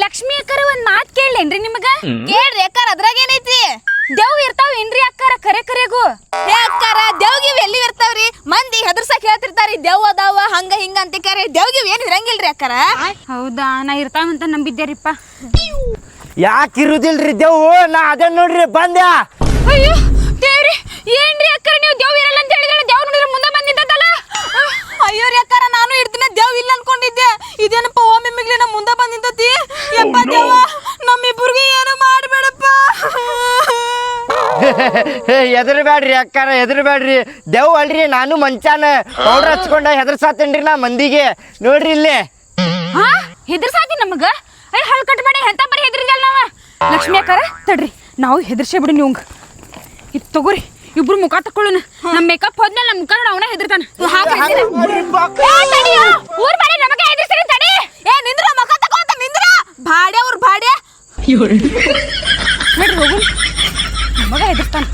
ಲಕ್ಷ್ಮಿ ಅಕ್ಕರ ಒಂದ್ ಮಾತ್ ಕೇಳೇನ್ರಿ ನಿಮಗ? ಕೇಳ್ರಿ ಅಕ್ಕಾರ, ಅದ್ರಾಗ ಏನೈತಿ? ದೇವ್ ಇರ್ತಾವೇನ್ರಿ ಅಕ್ಕಾರ? ಕರೆ ಕರೆಗೂ ಹೇ ಅಕ್ಕಾರ, ದೇವ್ಗಿವ್ ಎಲ್ಲಿ ಇರ್ತಾವ್ರಿ? ಮಂದಿ ಹೆದರ್ಸಾಕ್ ಹೇಳ್ತಿರ್ತಾರಿ ದೇವ್ ಅದಾವ ಹಂಗ ಹಿಂಗ ಅಂತ. ಕರೆ ದೇವ್ಗಿವ್ ಏನ್ ಇರಂಗಿಲ್ರಿ ಅಕ್ಕಾರ. ಹೌದಾ? ನಾ ಇರ್ತಾವಂತ ನಂಬಿದ್ದೇರಿಪ್ಪ. ಯಾಕೆ ಇರುದಿಲ್ರಿ ದೇವು? ನಾ ಅದೇ ನೋಡ್ರಿ ಬಂದ್ಯ. ಅಯ್ಯೋ ದೇವ್ರಿ, ಏನ್ರಿ ಅಕ್ಕರ ನೀವು ದೇವ್ ಇರಲ್ಲ ಅಂತ ಹೇಳಿದ್ರೆ ದೇವ್ ನೋಡಿದ್ರೆ ಮುಂದೆ ಬಂದಿದ್ದಲ್ಲ? ಅಯ್ಯೋ ರೀ ಅಕ್ಕಾರ, ನಾನು ಇರ್ದಿನ ದೇವ್ ಇಲ್ಲ ಅನ್ಕೊಂಡಿದ್ದೆ. ಇದೇನಪ್ಪ ಒಮ್ಮೆಮ್ಮಿಗ್ಲಿ ನಮ್ಮ ಮುಂದೆ ಬಂದಿದ್ದತಿ. ಯಪ್ಪ ದೇವ, ನಮ್ಮಿಬ್ಬರಿಗೆ ಏನು ಮಾಡ್ಬೇಡಪ್ಪ. ಹೆದರ್ಬೇಡ್ರಿ ಅಕ್ಕಾರ, ಹೆದರ್ಬೇಡ್ರಿ. ದೇವ್ ಅಲ್ರಿ, ನಾನು ಮಂಚಾನ ಪೌಡ್ರ್ ಹಚ್ಕೊಂಡ ಹೆದರ್ಸಾತೇನ್ರಿ ನಾ ಮಂದಿಗೆ. ನೋಡ್ರಿ ಇಲ್ಲಿ. ಹಾ ಹೆದರ್ಸಾತಿ ನಮಗ? ಅಯ್ಯ ಹಲ್ ಕಟ್ ಮಾಡಿ ಎಂತ ಬರೀ ಹೆದರಿದಲ್ಲ ನಾವ. ಲಕ್ಷ್ಮಿ ಅಕ್ಕಾರ ತಡ್ರಿ, ನಾವು ಹೆದರ್ಸೇ ಬಿಡಿ ನಿಮ್ಗೆ. ಇದು ತಗೋರಿ, ಇಬ್ರು ಮುಖ ತಕೊಳ್ಳೋಣ. ನಮ್ಮ ಮೇಕಪ್ ಹೋದ್ಮೇಲೆ ನಮ್ಮ ಮುಖ ನೋಡಿ ಅವನ ಹೆದರ್ತಾನ. ಊರ್ ಬಾಡಿ ನಮಗೆ ಹೆದರ್ಸ್ರಿ ತಡಿ. ಏ ನಿಂದ್ರ, ಮುಖ ತಗೋತ ನಿಂದ್ರ. ಭಾಡ್ಯ ಅವ್ರ ಭಾಡ್ಯ ನೋಡ್ರಿ ಹೋಗು, ನಮಗ ಹೆದರ್ತಾನ.